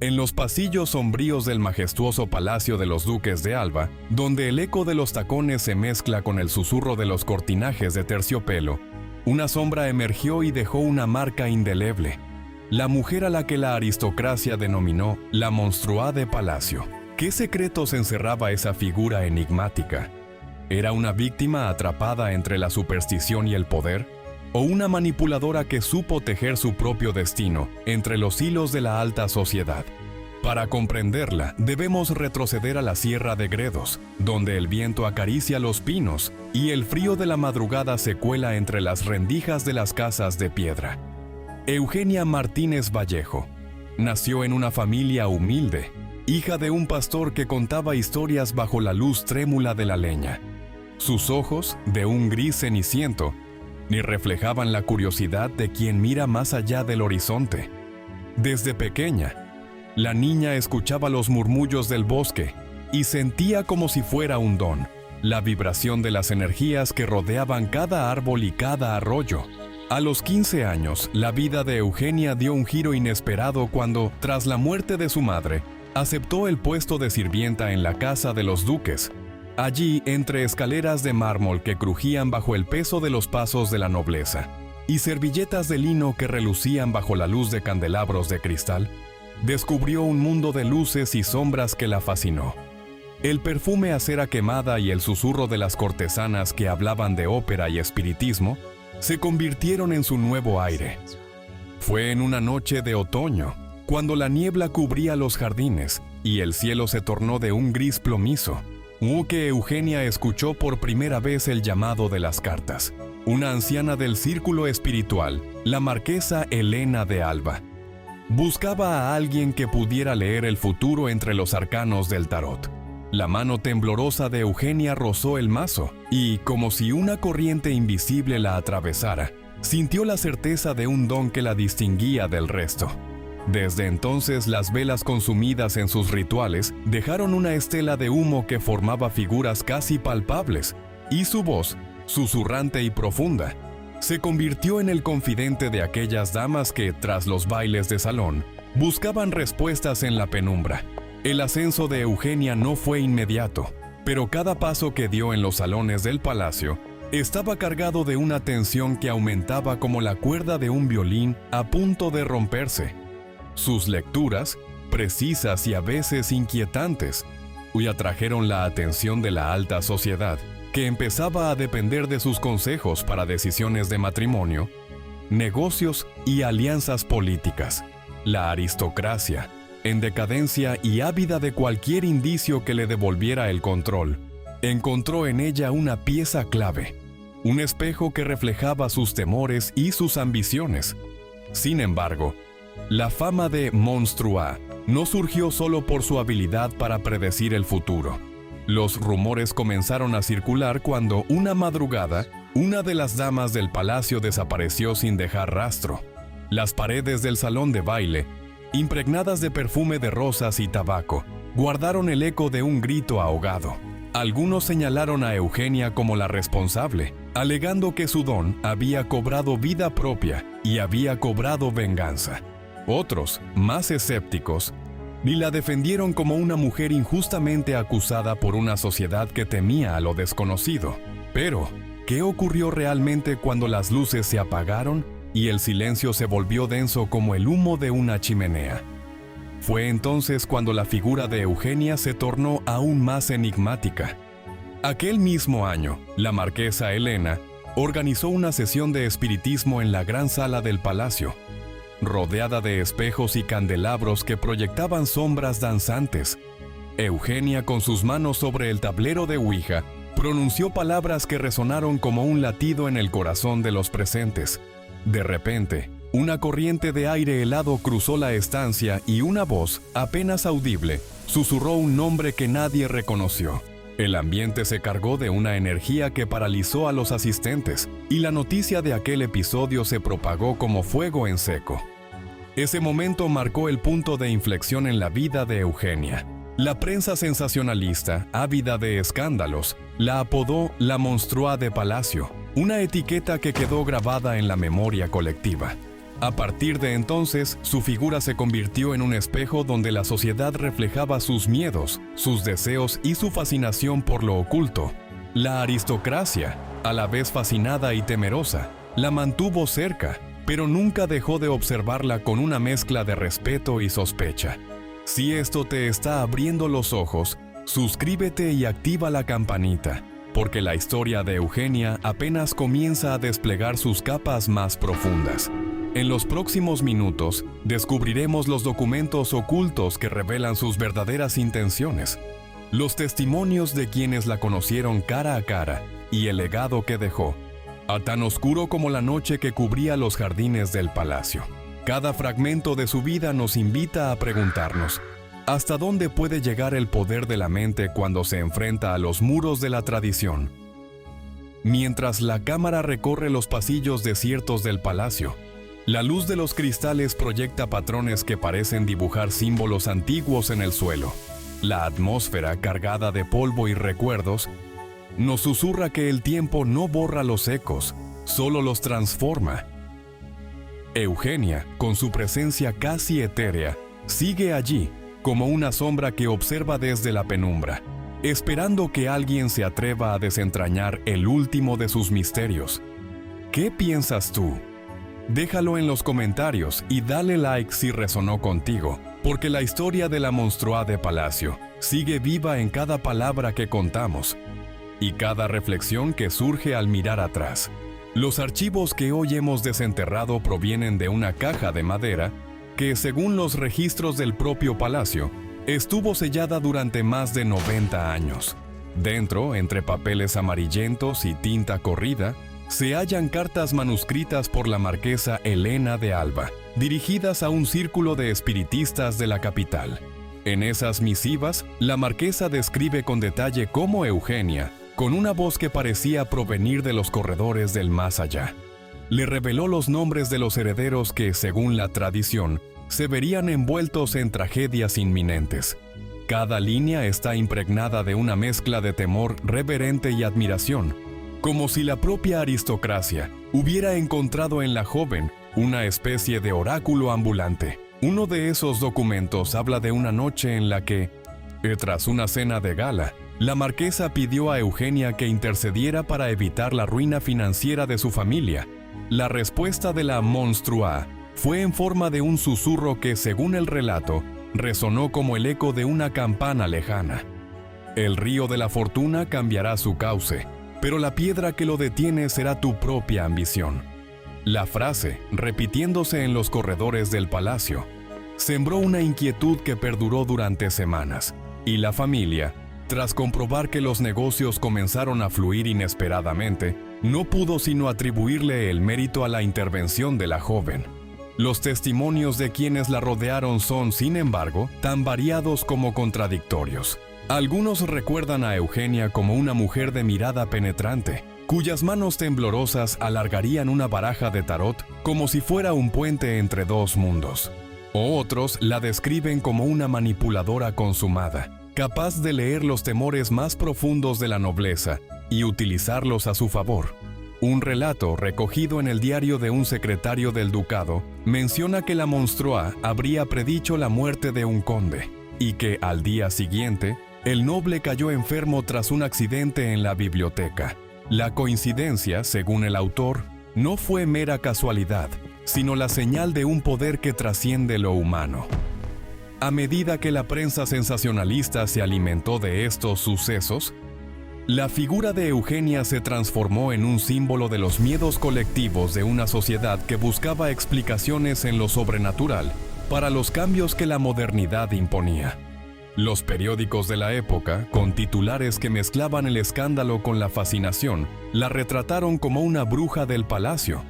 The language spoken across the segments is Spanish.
En los pasillos sombríos del majestuoso palacio de los duques de Alba, donde el eco de los tacones se mezcla con el susurro de los cortinajes de terciopelo, una sombra emergió y dejó una marca indeleble. La mujer a la que la aristocracia denominó la monstruá de palacio. ¿Qué secretos encerraba esa figura enigmática? ¿Era una víctima atrapada entre la superstición y el poder? ¿O una manipuladora que supo tejer su propio destino entre los hilos de la alta sociedad? Para comprenderla, debemos retroceder a la Sierra de Gredos, donde el viento acaricia los pinos y el frío de la madrugada se cuela entre las rendijas de las casas de piedra. Eugenia Martínez Vallejo nació en una familia humilde, hija de un pastor que contaba historias bajo la luz trémula de la leña. Sus ojos, de un gris ceniciento, ni reflejaban la curiosidad de quien mira más allá del horizonte. Desde pequeña, la niña escuchaba los murmullos del bosque y sentía como si fuera un don, la vibración de las energías que rodeaban cada árbol y cada arroyo. A los 15 años, la vida de Eugenia dio un giro inesperado cuando, tras la muerte de su madre, aceptó el puesto de sirvienta en la casa de los duques. Allí, entre escaleras de mármol que crujían bajo el peso de los pasos de la nobleza y servilletas de lino que relucían bajo la luz de candelabros de cristal, descubrió un mundo de luces y sombras que la fascinó. El perfume a cera quemada y el susurro de las cortesanas que hablaban de ópera y espiritismo se convirtieron en su nuevo aire. Fue en una noche de otoño, cuando la niebla cubría los jardines y el cielo se tornó de un gris plomizo, que Eugenia escuchó por primera vez el llamado de las cartas. Una anciana del círculo espiritual, la marquesa Elena de Alba, buscaba a alguien que pudiera leer el futuro entre los arcanos del tarot. La mano temblorosa de Eugenia rozó el mazo y, como si una corriente invisible la atravesara, sintió la certeza de un don que la distinguía del resto. Desde entonces, las velas consumidas en sus rituales dejaron una estela de humo que formaba figuras casi palpables, y su voz, susurrante y profunda, se convirtió en el confidente de aquellas damas que, tras los bailes de salón, buscaban respuestas en la penumbra. El ascenso de Eugenia no fue inmediato, pero cada paso que dio en los salones del palacio estaba cargado de una tensión que aumentaba como la cuerda de un violín a punto de romperse. Sus lecturas, precisas y a veces inquietantes, atrajeron la atención de la alta sociedad, que empezaba a depender de sus consejos para decisiones de matrimonio, negocios y alianzas políticas. La aristocracia, en decadencia y ávida de cualquier indicio que le devolviera el control, encontró en ella una pieza clave, un espejo que reflejaba sus temores y sus ambiciones. Sin embargo, la fama de monstruá no surgió solo por su habilidad para predecir el futuro. Los rumores comenzaron a circular cuando, una madrugada, una de las damas del palacio desapareció sin dejar rastro. Las paredes del salón de baile, impregnadas de perfume de rosas y tabaco, guardaron el eco de un grito ahogado. Algunos señalaron a Eugenia como la responsable, alegando que su don había cobrado vida propia y había cobrado venganza. Otros, más escépticos, ni la defendieron como una mujer injustamente acusada por una sociedad que temía a lo desconocido. Pero, ¿qué ocurrió realmente cuando las luces se apagaron y el silencio se volvió denso como el humo de una chimenea? Fue entonces cuando la figura de Eugenia se tornó aún más enigmática. Aquel mismo año, la marquesa Elena organizó una sesión de espiritismo en la gran sala del palacio, rodeada de espejos y candelabros que proyectaban sombras danzantes. Eugenia, con sus manos sobre el tablero de Ouija, pronunció palabras que resonaron como un latido en el corazón de los presentes. De repente, una corriente de aire helado cruzó la estancia y una voz, apenas audible, susurró un nombre que nadie reconoció. El ambiente se cargó de una energía que paralizó a los asistentes, y la noticia de aquel episodio se propagó como fuego en seco. Ese momento marcó el punto de inflexión en la vida de Eugenia. La prensa sensacionalista, ávida de escándalos, la apodó la monstruá de palacio, una etiqueta que quedó grabada en la memoria colectiva. A partir de entonces, su figura se convirtió en un espejo donde la sociedad reflejaba sus miedos, sus deseos y su fascinación por lo oculto. La aristocracia, a la vez fascinada y temerosa, la mantuvo cerca, pero nunca dejó de observarla con una mezcla de respeto y sospecha. Si esto te está abriendo los ojos, suscríbete y activa la campanita, porque la historia de Eugenia apenas comienza a desplegar sus capas más profundas. En los próximos minutos, descubriremos los documentos ocultos que revelan sus verdaderas intenciones, los testimonios de quienes la conocieron cara a cara y el legado que dejó, a tan oscuro como la noche que cubría los jardines del palacio. Cada fragmento de su vida nos invita a preguntarnos, ¿hasta dónde puede llegar el poder de la mente cuando se enfrenta a los muros de la tradición? Mientras la cámara recorre los pasillos desiertos del palacio, la luz de los cristales proyecta patrones que parecen dibujar símbolos antiguos en el suelo. La atmósfera, cargada de polvo y recuerdos, nos susurra que el tiempo no borra los ecos, solo los transforma. Eugenia, con su presencia casi etérea, sigue allí, como una sombra que observa desde la penumbra, esperando que alguien se atreva a desentrañar el último de sus misterios. ¿Qué piensas tú? Déjalo en los comentarios y dale like si resonó contigo, porque la historia de la monstruá de palacio sigue viva en cada palabra que contamos y cada reflexión que surge al mirar atrás. Los archivos que hoy hemos desenterrado provienen de una caja de madera que, según los registros del propio palacio, estuvo sellada durante más de 90 años. Dentro, entre papeles amarillentos y tinta corrida, se hallan cartas manuscritas por la marquesa Elena de Alba, dirigidas a un círculo de espiritistas de la capital. En esas misivas, la marquesa describe con detalle cómo Eugenia, con una voz que parecía provenir de los corredores del más allá, le reveló los nombres de los herederos que, según la tradición, se verían envueltos en tragedias inminentes. Cada línea está impregnada de una mezcla de temor reverente y admiración, como si la propia aristocracia hubiera encontrado en la joven una especie de oráculo ambulante. Uno de esos documentos habla de una noche en la que, tras una cena de gala, la marquesa pidió a Eugenia que intercediera para evitar la ruina financiera de su familia. La respuesta de la monstruá fue en forma de un susurro que, según el relato, resonó como el eco de una campana lejana. El río de la fortuna cambiará su cauce, pero la piedra que lo detiene será tu propia ambición. La frase, repitiéndose en los corredores del palacio, sembró una inquietud que perduró durante semanas, y la familia, tras comprobar que los negocios comenzaron a fluir inesperadamente, no pudo sino atribuirle el mérito a la intervención de la joven. Los testimonios de quienes la rodearon son, sin embargo, tan variados como contradictorios. Algunos recuerdan a Eugenia como una mujer de mirada penetrante, cuyas manos temblorosas alargarían una baraja de tarot como si fuera un puente entre dos mundos. Otros la describen como una manipuladora consumada, capaz de leer los temores más profundos de la nobleza y utilizarlos a su favor. Un relato recogido en el diario de un secretario del ducado menciona que la monstruá habría predicho la muerte de un conde y que, al día siguiente, el noble cayó enfermo tras un accidente en la biblioteca. La coincidencia, según el autor, no fue mera casualidad, sino la señal de un poder que trasciende lo humano. A medida que la prensa sensacionalista se alimentó de estos sucesos, la figura de Eugenia se transformó en un símbolo de los miedos colectivos de una sociedad que buscaba explicaciones en lo sobrenatural para los cambios que la modernidad imponía. Los periódicos de la época, con titulares que mezclaban el escándalo con la fascinación, la retrataron como una bruja del palacio,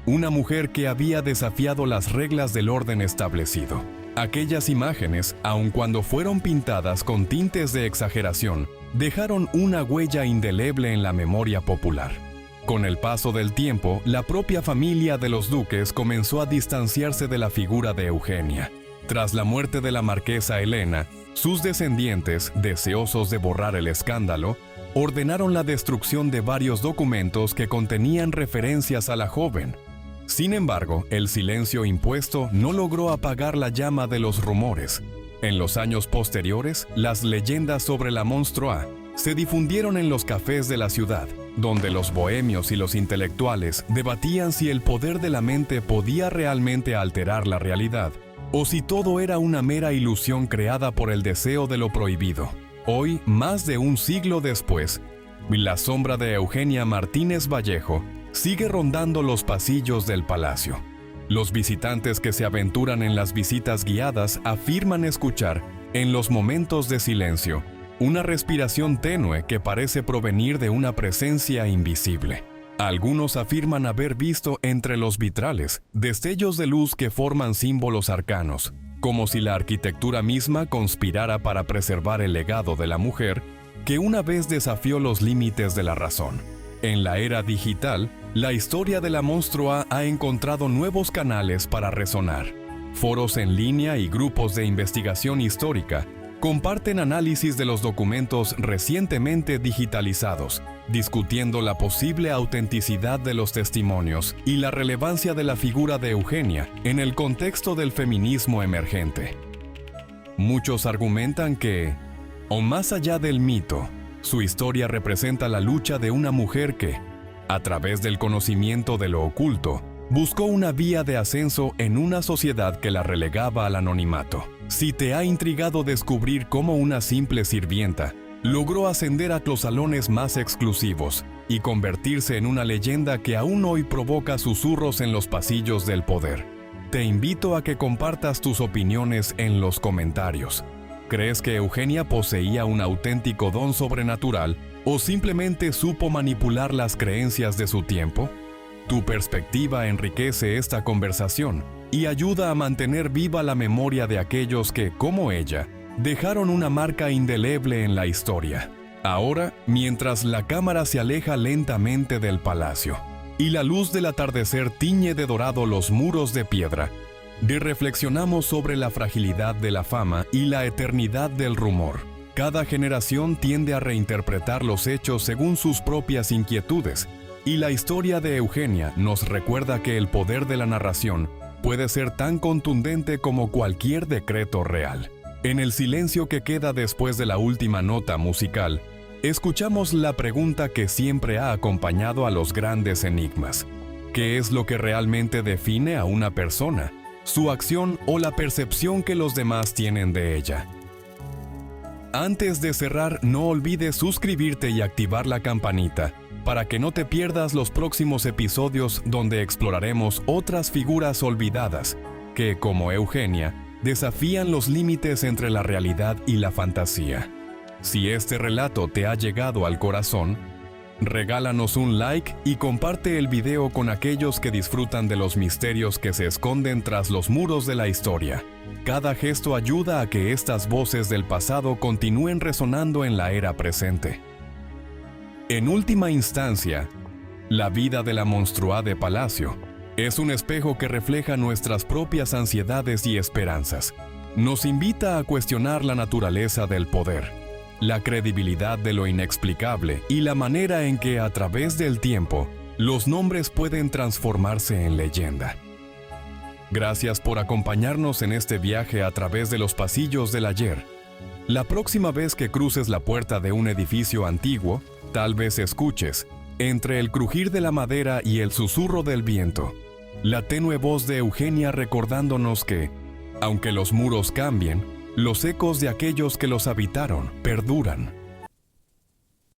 una mujer que había desafiado las reglas del orden establecido. Aquellas imágenes, aun cuando fueron pintadas con tintes de exageración, dejaron una huella indeleble en la memoria popular. Con el paso del tiempo, la propia familia de los duques comenzó a distanciarse de la figura de Eugenia. Tras la muerte de la marquesa Elena, sus descendientes, deseosos de borrar el escándalo, ordenaron la destrucción de varios documentos que contenían referencias a la joven. Sin embargo, el silencio impuesto no logró apagar la llama de los rumores. En los años posteriores, las leyendas sobre la Monstrua se difundieron en los cafés de la ciudad, donde los bohemios y los intelectuales debatían si el poder de la mente podía realmente alterar la realidad, o si todo era una mera ilusión creada por el deseo de lo prohibido. Hoy, más de un siglo después, la sombra de Eugenia Martínez Vallejo sigue rondando los pasillos del palacio. Los visitantes que se aventuran en las visitas guiadas afirman escuchar, en los momentos de silencio, una respiración tenue que parece provenir de una presencia invisible. Algunos afirman haber visto entre los vitrales destellos de luz que forman símbolos arcanos, como si la arquitectura misma conspirara para preservar el legado de la mujer que una vez desafió los límites de la razón. En la era digital, la historia de la Monstrua ha encontrado nuevos canales para resonar. Foros en línea y grupos de investigación histórica comparten análisis de los documentos recientemente digitalizados, discutiendo la posible autenticidad de los testimonios y la relevancia de la figura de Eugenia en el contexto del feminismo emergente. Muchos argumentan que, o más allá del mito, su historia representa la lucha de una mujer que, a través del conocimiento de lo oculto, buscó una vía de ascenso en una sociedad que la relegaba al anonimato. Si te ha intrigado descubrir cómo una simple sirvienta logró ascender a los salones más exclusivos y convertirse en una leyenda que aún hoy provoca susurros en los pasillos del poder, te invito a que compartas tus opiniones en los comentarios. ¿Crees que Eugenia poseía un auténtico don sobrenatural o simplemente supo manipular las creencias de su tiempo? Tu perspectiva enriquece esta conversación y ayuda a mantener viva la memoria de aquellos que, como ella, dejaron una marca indeleble en la historia. Ahora, mientras la cámara se aleja lentamente del palacio y la luz del atardecer tiñe de dorado los muros de piedra, reflexionamos sobre la fragilidad de la fama y la eternidad del rumor. Cada generación tiende a reinterpretar los hechos según sus propias inquietudes, y la historia de Eugenia nos recuerda que el poder de la narración puede ser tan contundente como cualquier decreto real. En el silencio que queda después de la última nota musical, escuchamos la pregunta que siempre ha acompañado a los grandes enigmas. ¿Qué es lo que realmente define a una persona? ¿Su acción o la percepción que los demás tienen de ella? Antes de cerrar, no olvides suscribirte y activar la campanita para que no te pierdas los próximos episodios donde exploraremos otras figuras olvidadas que, como Eugenia, desafían los límites entre la realidad y la fantasía. Si este relato te ha llegado al corazón, regálanos un like y comparte el video con aquellos que disfrutan de los misterios que se esconden tras los muros de la historia. Cada gesto ayuda a que estas voces del pasado continúen resonando en la era presente. En última instancia, la vida de la Monstrua de Palacio es un espejo que refleja nuestras propias ansiedades y esperanzas. Nos invita a cuestionar la naturaleza del poder, la credibilidad de lo inexplicable y la manera en que, a través del tiempo, los nombres pueden transformarse en leyenda. Gracias por acompañarnos en este viaje a través de los pasillos del ayer. La próxima vez que cruces la puerta de un edificio antiguo, tal vez escuches, entre el crujir de la madera y el susurro del viento, la tenue voz de Eugenia recordándonos que, aunque los muros cambien, los ecos de aquellos que los habitaron perduran.